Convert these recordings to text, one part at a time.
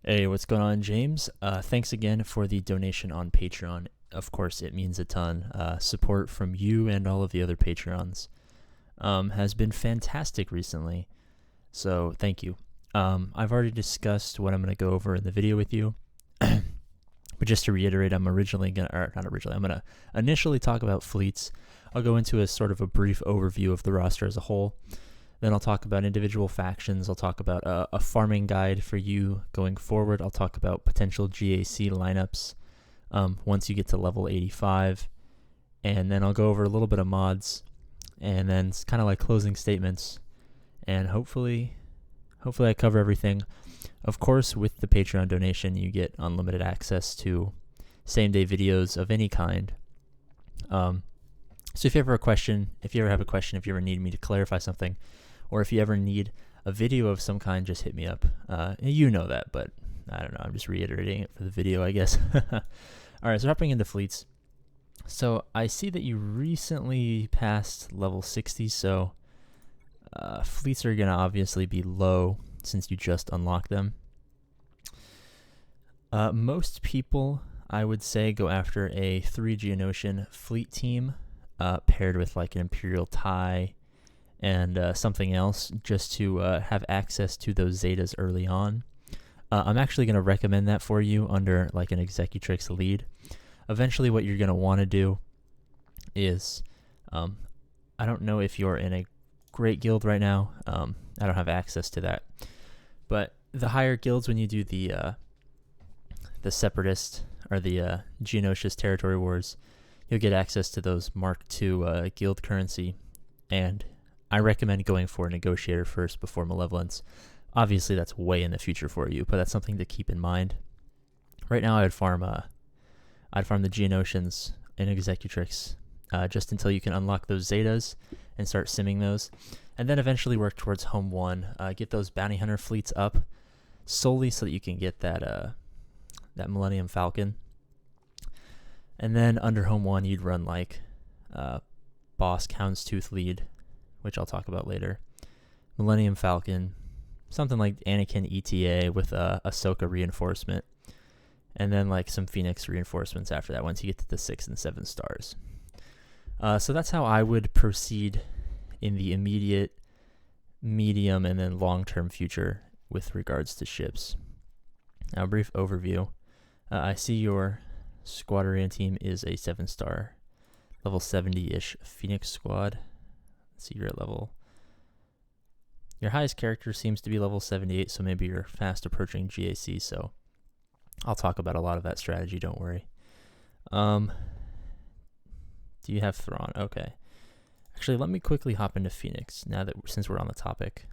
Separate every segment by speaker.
Speaker 1: Hey, what's going on, James? Thanks again for the donation on Patreon. Of course, it means a ton. Support from you and all of the other Patreons has been fantastic recently, so thank you. I've already discussed what I'm going to go over in the video with you, but just to reiterate, I'm gonna initially talk about fleets. I'll go into a sort of a brief overview of the roster as a whole. Then I'll talk about individual factions. I'll talk about a farming guide for you going forward. I'll talk about potential GAC lineups once you get to level 85. And then I'll go over a little bit of mods. And then it's kind of like closing statements. And hopefully I cover everything. Of course, with the Patreon donation, you get unlimited access to same-day videos of any kind. So if you ever have a question, if you ever need me to clarify something, or if you ever need a video of some kind, just hit me up. You know that, but I don't know. I'm just reiterating it for the video, I guess. All right, so hopping into fleets. So I see that you recently passed level 60, so fleets are going to obviously be low since you just unlocked them. Most people, I would say, go after a 3 Geonosian fleet team paired with like an Imperial TIE and something else, just to have access to those Zetas early on. I'm actually going to recommend that for you under like an Executrix lead. Eventually what you're going to want to do is, I don't know if you're in a great guild right now. I don't have access to that. But the higher guilds, when you do the Separatist or the Geonosia's Territory Wars, you'll get access to those Mark II guild currency, and I recommend going for a negotiator first before malevolence. Obviously, that's way in the future for you, but that's something to keep in mind. Right now, I'd farm the Geonosians in Executrix just until you can unlock those Zetas and start simming those, and then eventually work towards Home 1. Get those bounty hunter fleets up solely so that you can get that Millennium Falcon. And then under Home 1, you'd run like Boss Houndstooth lead, which I'll talk about later. Millennium Falcon, something like Anakin ETA with Ahsoka reinforcement, and then like some Phoenix reinforcements after that once you get to the 6 and 7 stars. So that's how I would proceed in the immediate, medium, and then long-term future with regards to ships. Now, a brief overview. I see your squad arena team is a 7-star, level 70-ish Phoenix squad. Let's see, you're at level... Your highest character seems to be level 78, so maybe you're fast approaching GAC, so I'll talk about a lot of that strategy, don't worry. Do you have Thrawn? Okay. Actually, let me quickly hop into Phoenix, since we're on the topic.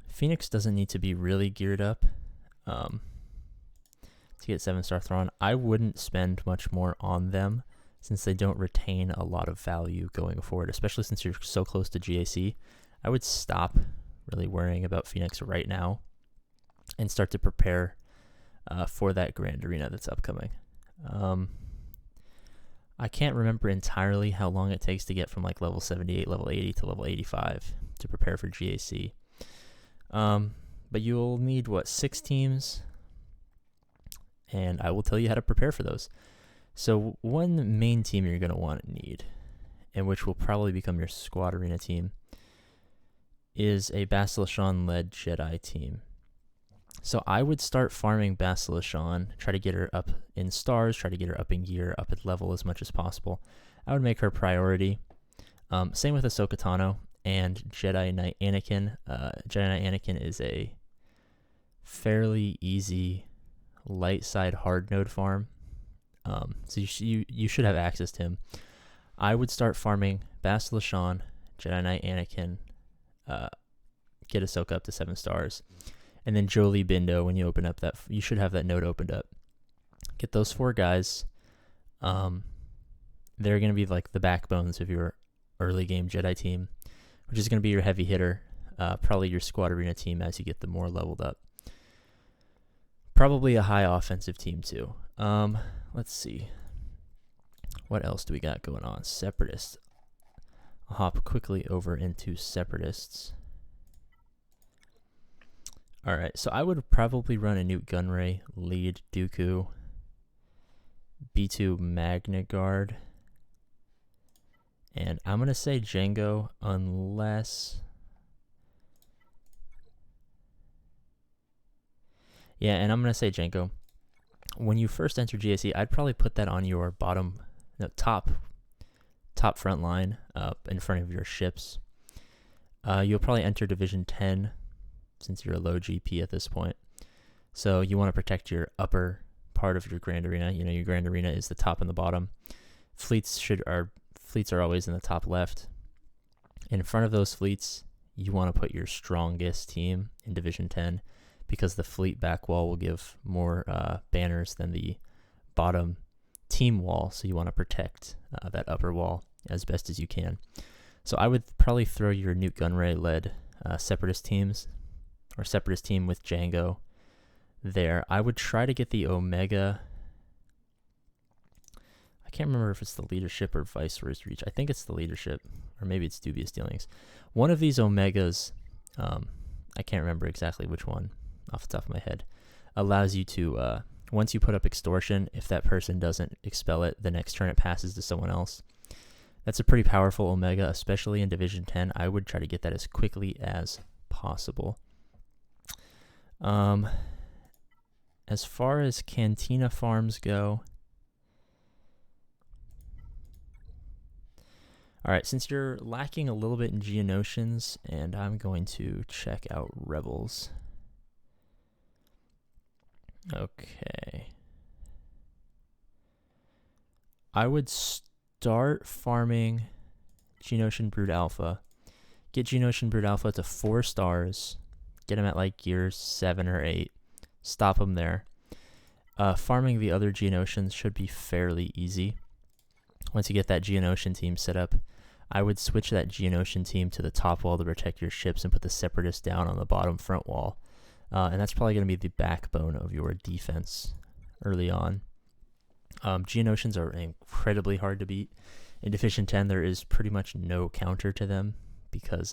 Speaker 1: Phoenix doesn't need to be really geared up to get 7-star Thrawn. I wouldn't spend much more on them since they don't retain a lot of value going forward, especially since you're so close to GAC. I would stop really worrying about Phoenix right now and start to prepare for that Grand Arena that's upcoming. I can't remember entirely how long it takes to get from like level 78, level 80 to level 85 to prepare for GAC. But you'll need, 6 teams? And I will tell you how to prepare for those. So one main team you're going to need, and which will probably become your squad arena team, is a Basilishan-led Jedi team. So I would start farming Basilishan, try to get her up in stars, try to get her up in gear, up at level as much as possible. I would make her priority. Same with Ahsoka Tano and Jedi Knight Anakin. Jedi Knight Anakin is a fairly easy light side hard node farm. So you should have access to him. I would start farming Basilishan, Jedi Knight Anakin, get Ahsoka up to 7 stars, and then Jolie Bindo. When you open up you should have that node opened up. Get those 4 guys. They're going to be like the backbones of your early game Jedi team, which is going to be your heavy hitter, probably your squad arena team as you get them more leveled up. Probably a high offensive team too. Let's see. What else do we got going on? Separatists. I'll hop quickly over into Separatists. Alright, so I would probably run a Newt Gunray, lead Dooku, B2 Magna Guard, and I'm going to say Jango unless... Yeah, and I'm going to say Jango. When you first enter GAC, I'd probably put that on your top front line in front of your ships. You'll probably enter Division 10 since you're a low GP at this point. So you want to protect your upper part of your Grand Arena. You know, your Grand Arena is the top and the bottom. Fleets are always in the top left. In front of those fleets, you want to put your strongest team in Division 10 because the fleet back wall will give more banners than the bottom team wall. So you want to protect that upper wall as best as you can. So I would probably throw your Newt Gunray-led Separatist teams or Separatist team with Jango there. I would try to get the Omega. I can't remember if it's the leadership or Viceroy's Reach. I think it's the leadership, or maybe it's Dubious Dealings. One of these Omegas, I can't remember exactly which one off the top of my head, allows you to, once you put up extortion, if that person doesn't expel it, the next turn it passes to someone else. That's a pretty powerful Omega, especially in Division 10. I would try to get that as quickly as possible. As far as Cantina farms go, all right, since you're lacking a little bit in Geonosians, and I'm going to check out Rebels. Okay. I would start farming Geonosian Brood Alpha. Get Geonosian Brood Alpha to 4 stars. Get them at like gear 7 or 8. Stop them there. Farming the other Geonosians should be fairly easy. Once you get that Geonosian team set up, I would switch that Geonosian team to the top wall to protect your ships and put the Separatists down on the bottom front wall. And that's probably going to be the backbone of your defense early on. Geonosians are incredibly hard to beat. In Division 10, there is pretty much no counter to them because,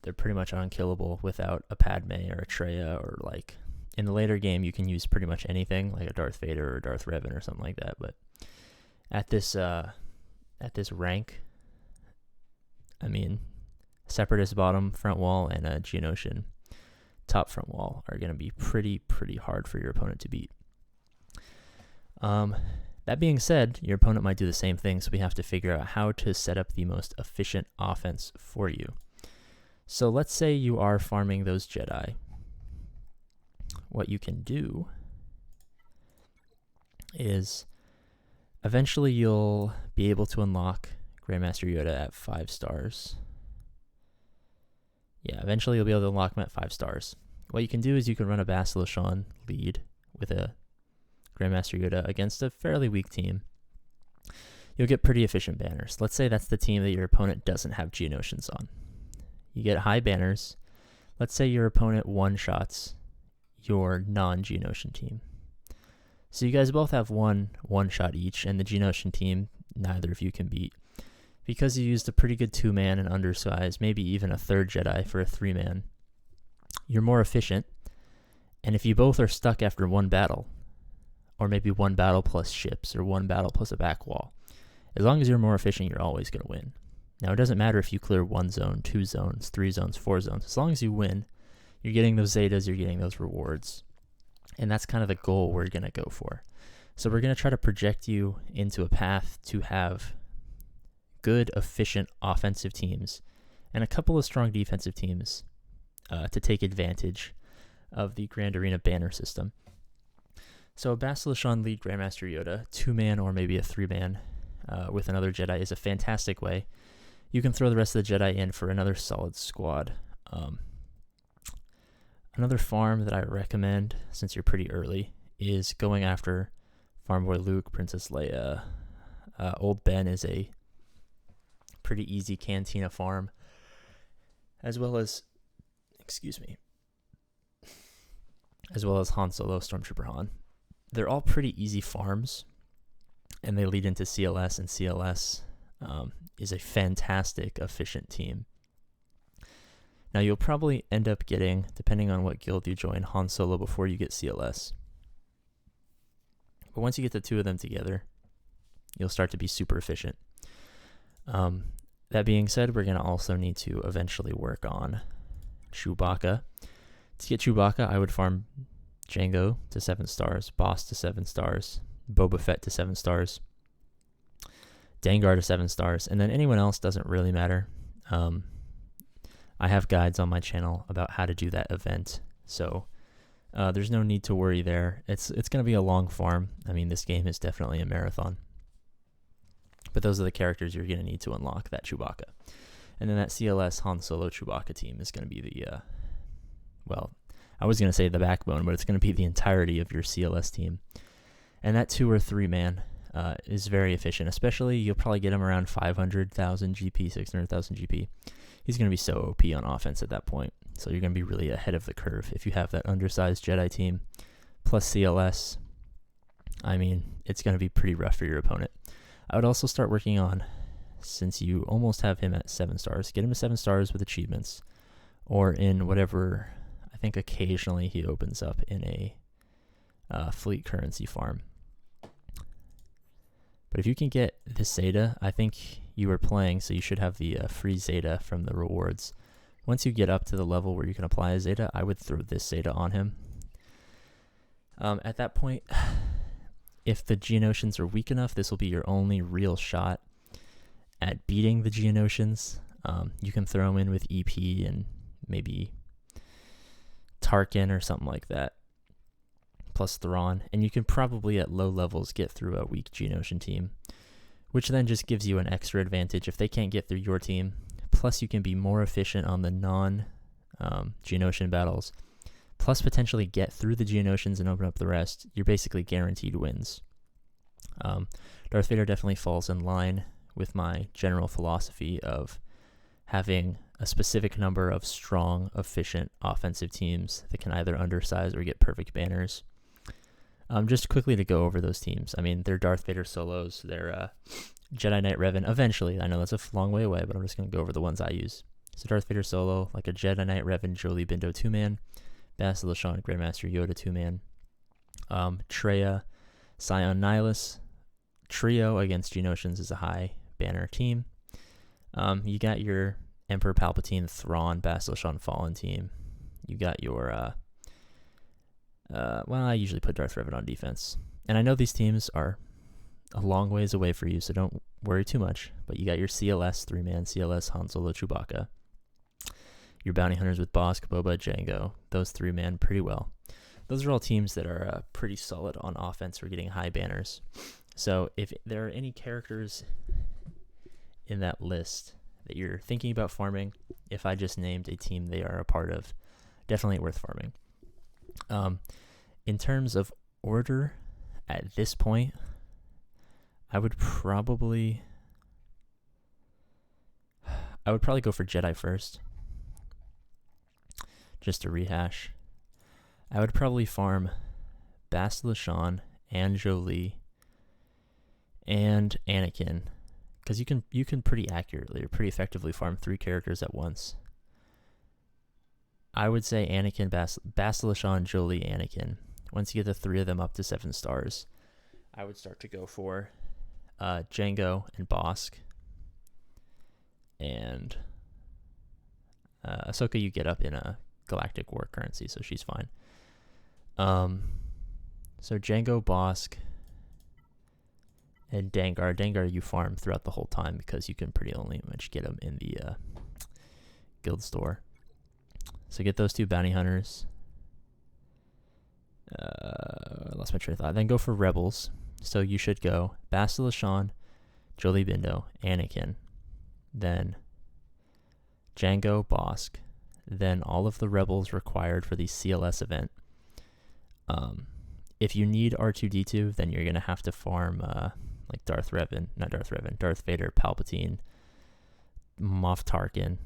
Speaker 1: they're pretty much unkillable without a Padme or a Traya, or like in the later game you can use pretty much anything like a Darth Vader or a Darth Revan or something like that. But at this rank, Separatist bottom front wall and a Geonosian top front wall are going to be pretty hard for your opponent to beat. That being said, your opponent might do the same thing, so we have to figure out how to set up the most efficient offense for you. So let's say you are farming those Jedi. What you can do is eventually you'll be able to unlock Grandmaster Yoda at 5 stars. Yeah, eventually you'll be able to unlock him at 5 stars. What you can do is you can run a Basilishan lead with a Grandmaster Yoda against a fairly weak team. You'll get pretty efficient banners. Let's say that's the team that your opponent doesn't have Geonosians on. You get high banners. Let's say your opponent one-shots your non-Geonosian team. So you guys both have one shot each, and the Geonosian team, neither of you can beat. Because you used a pretty good 2-man and undersized, maybe even a 3rd Jedi for a 3-man, you're more efficient. And if you both are stuck after one battle, or maybe one battle plus ships, or one battle plus a back wall, as long as you're more efficient, you're always going to win. Now, it doesn't matter if you clear 1 zone, 2 zones, 3 zones, 4 zones. As long as you win, you're getting those Zetas, you're getting those rewards. And that's kind of the goal we're going to go for. So we're going to try to project you into a path to have good, efficient offensive teams and a couple of strong defensive teams to take advantage of the Grand Arena banner system. So a Basilishan lead Grandmaster Yoda, 2-man or maybe a 3-man with another Jedi is a fantastic way. You can throw the rest of the Jedi in for another solid squad. Another farm that I recommend, since you're pretty early, is going after Farm Boy Luke, Princess Leia. Old Ben is a pretty easy Cantina farm, as well as Han Solo, Stormtrooper Han. They're all pretty easy farms, and they lead into CLS, and CLS is a fantastic, efficient team. Now, you'll probably end up getting, depending on what guild you join, Han Solo before you get CLS. But once you get the two of them together, you'll start to be super efficient. That being said, we're going to also need to eventually work on Chewbacca. To get Chewbacca, I would farm Jango to 7 stars, Boss to 7 stars, Boba Fett to 7 stars, Dengar to 7 stars, and then anyone else doesn't really matter. I have guides on my channel about how to do that event, so there's no need to worry there. It's going to be a long farm. I mean, this game is definitely a marathon. But those are the characters you're going to need to unlock that Chewbacca. And then that CLS Han Solo Chewbacca team is going to be the, well, I was going to say the backbone, but it's going to be the entirety of your CLS team. And that 2 or 3 man is very efficient, especially you'll probably get him around 500,000 GP, 600,000 GP. He's going to be so OP on offense at that point. So you're going to be really ahead of the curve if you have that undersized Jedi team plus CLS. I mean, it's going to be pretty rough for your opponent. I would also start working on, since you almost have him at 7 stars, get him to 7 stars with achievements, or in whatever, I think occasionally he opens up in a fleet currency farm. But if you can get this Zeta, I think you are playing, so you should have the free Zeta from the rewards. Once you get up to the level where you can apply a Zeta, I would throw this Zeta on him. At that point, if the Geonosians are weak enough, this will be your only real shot at beating the Geonosians. You can throw him in with EP and maybe Tarkin or something like that, plus Thrawn, and you can probably at low levels get through a weak Geonosian team, which then just gives you an extra advantage if they can't get through your team. Plus you can be more efficient on the non-Geonosian battles, plus potentially get through the Geonosians and open up the rest. You're basically guaranteed wins. Darth Vader definitely falls in line with my general philosophy of having a specific number of strong, efficient offensive teams that can either undersize or get perfect banners. Just quickly to go over those teams. I mean, they're Darth Vader solos. They're Jedi Knight Revan. Eventually, I know that's a long way away, but I'm just going to go over the ones I use. So Darth Vader solo, like a Jedi Knight Revan Jolee Bindo 2-man, Bastila Shan Grandmaster Yoda 2-man, Traya, Scion Nihilus, trio against Geonosians is a high banner team. You got your Emperor Palpatine, Thrawn, Bastila Shan Fallen team. You got your, well, I usually put Darth Revan on defense. And I know these teams are a long ways away for you, so don't worry too much. But you got your CLS 3-man, CLS Han Solo Chewbacca. Your bounty hunters with Bosk, Boba, Jango. Those 3-man pretty well. Those are all teams that are pretty solid on offense for getting high banners. So if there are any characters in that list that you're thinking about farming, if I just named a team they are a part of, definitely worth farming. In terms of order, at this point, I would probably go for Jedi first, just to rehash. I would probably farm Bastila Shan and Jolee and Anakin, because you can pretty accurately or pretty effectively farm 3 characters at once. I would say Anakin, Bastila Shan, Jolee, Anakin. Once you get the 3 of them up to 7 stars, I would start to go for Jango and Bosk. And Ahsoka you get up in a galactic war currency, so she's fine. So Jango, Bosk, and Dengar. Dengar you farm throughout the whole time because you can pretty only much get them in the guild store. So get those 2 bounty hunters. I lost my train of thought. Then go for rebels. So you should go Bastila Shan, Jolee Bindo, Anakin, then Jango, Bosk, then all of the rebels required for the CLS event. If you need R2-D2, then you're going to have to farm like Darth Vader, Palpatine, Moff Tarkin,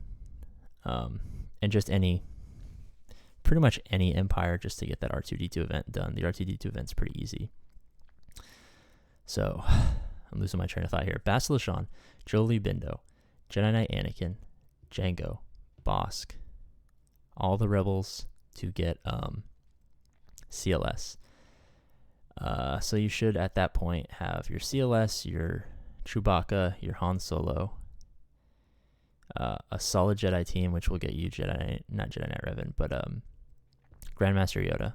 Speaker 1: and just pretty much any Empire just to get that R2-D2 event done. The R2-D2 event's pretty easy. So, I'm losing my train of thought here. Bastila Shan, Jolee Bindo, Jedi Knight Anakin, Jango, Bosk, all the rebels to get CLS. So you should at that point have your CLS, your Chewbacca, your Han Solo, a solid Jedi team, which will get you not Jedi Knight Revan, but Grandmaster Yoda.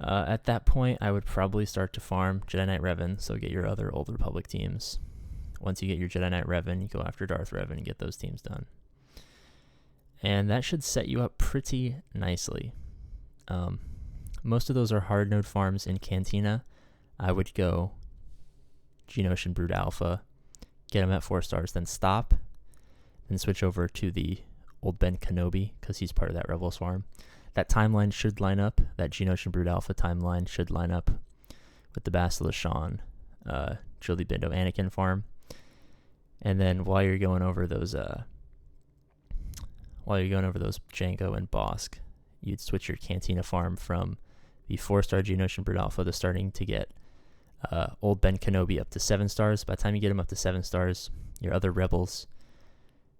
Speaker 1: At that point, I would probably start to farm Jedi Knight Revan, so get your other Old Republic teams. Once you get your Jedi Knight Revan, you go after Darth Revan and get those teams done. And that should set you up pretty nicely. Most of those are hard node farms in Cantina. I would go Geonosian Brood Alpha, get him at 4 stars, then stop, then switch over to the Old Ben Kenobi, because he's part of that Rebels farm. That timeline should line up. That Geonosian Brood Alpha timeline should line up with the Bastila Shan, Julie Bindo Anakin farm. And then while you're going over those Jango and Bosk, you'd switch your Cantina farm from the 4-star Geonosian Brood Alpha to starting to get Old Ben Kenobi up to 7 stars. By the time you get him up to 7 stars, your other rebels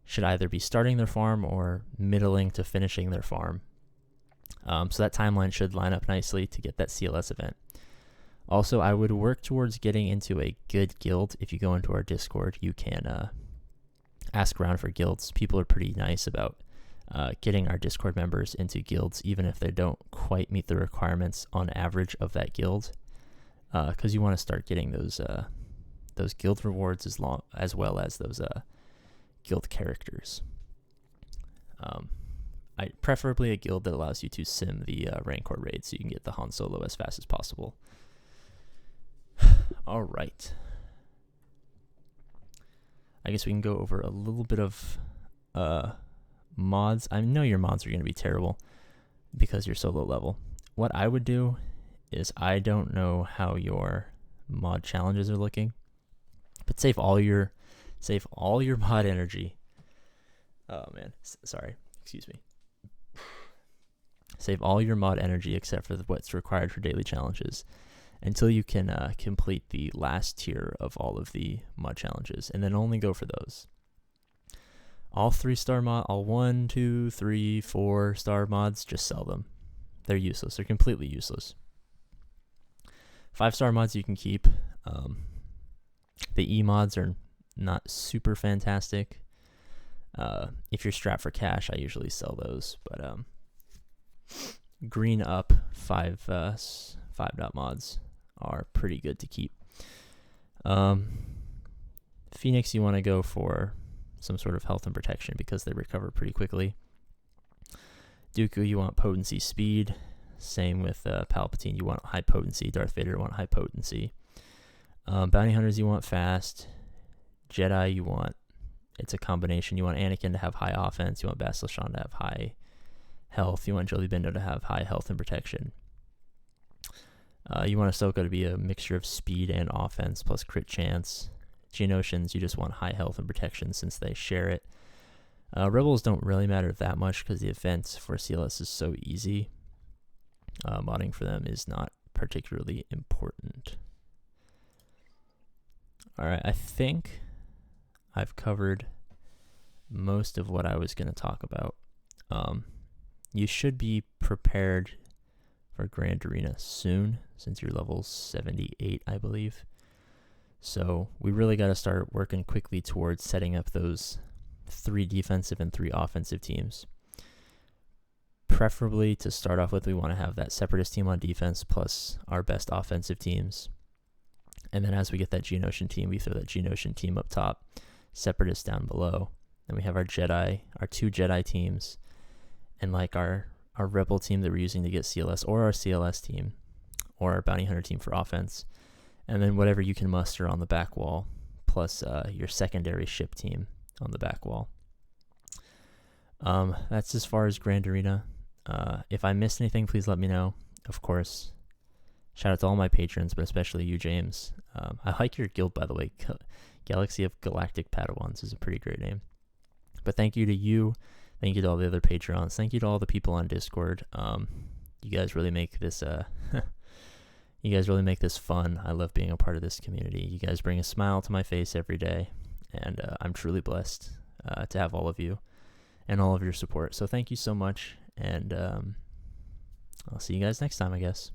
Speaker 1: should either be starting their farm or middling to finishing their farm. So that timeline should line up nicely to get that CLS event. Also, I would work towards getting into a good guild. If you go into our Discord, you can ask around for guilds. People are pretty nice about getting our Discord members into guilds, even if they don't quite meet the requirements on average of that guild, because you want to start getting those guild rewards as well as those guild characters. Preferably a guild that allows you to sim the Rancor raid, so you can get the Han Solo as fast as possible. All right. I guess we can go over a little bit of mods. I know your mods are going to be terrible because you're so low level. What I would do is, I don't know how your mod challenges are looking, but save all your mod energy. Oh man, sorry. Excuse me. Save all your mod energy except for what's required for daily challenges until you can complete the last tier of all of the mod challenges, and then only go for those. All 3-star mod, all 1, 2, 3, 4-star mods, just sell them. They're useless. They're completely useless. 5-star mods you can keep. The E mods are not super fantastic. If you're strapped for cash, I usually sell those, but green up 5-dot mods are pretty good to keep. Phoenix, you want to go for some sort of health and protection because they recover pretty quickly. Dooku, you want potency, speed. Same with Palpatine, you want high potency. Darth Vader, you want high potency. Bounty Hunters, you want fast. Jedi, you want, it's a combination. You want Anakin to have high offense. You want Bastila Shan to have high health. You want Jolie Bindo to have high health and protection. You want Ahsoka to be a mixture of speed and offense plus crit chance. Geonosians, you just want high health and protection since they share it. Rebels don't really matter that much because the event for CLS is so easy. Modding for them is not particularly important. Alright, I think I've covered most of what I was going to talk about. You should be prepared for Grand Arena soon, since you're level 78, I believe. So we really got to start working quickly towards setting up those 3 defensive and 3 offensive teams. Preferably, to start off with, we want to have that Separatist team on defense plus our best offensive teams. And then as we get that Geonosian team, we throw that Geonosian team up top, Separatists down below. Then we have our Jedi, our 2 Jedi teams, and like our Rebel team that we're using to get CLS, or our CLS team, or our Bounty Hunter team for offense. And then whatever you can muster on the back wall, plus your secondary ship team on the back wall. That's as far as Grand Arena. If I missed anything, please let me know. Of course, shout out to all my patrons, but especially you, James. I like your guild, by the way. Galaxy of Galactic Padawans is a pretty great name. But thank you to you. Thank you to all the other patrons. Thank you to all the people on Discord. You guys really make this you guys really make this fun. I love being a part of this community. You guys bring a smile to my face every day, and I'm truly blessed to have all of you. and all of your support. So thank you so much, and I'll see you guys next time, I guess.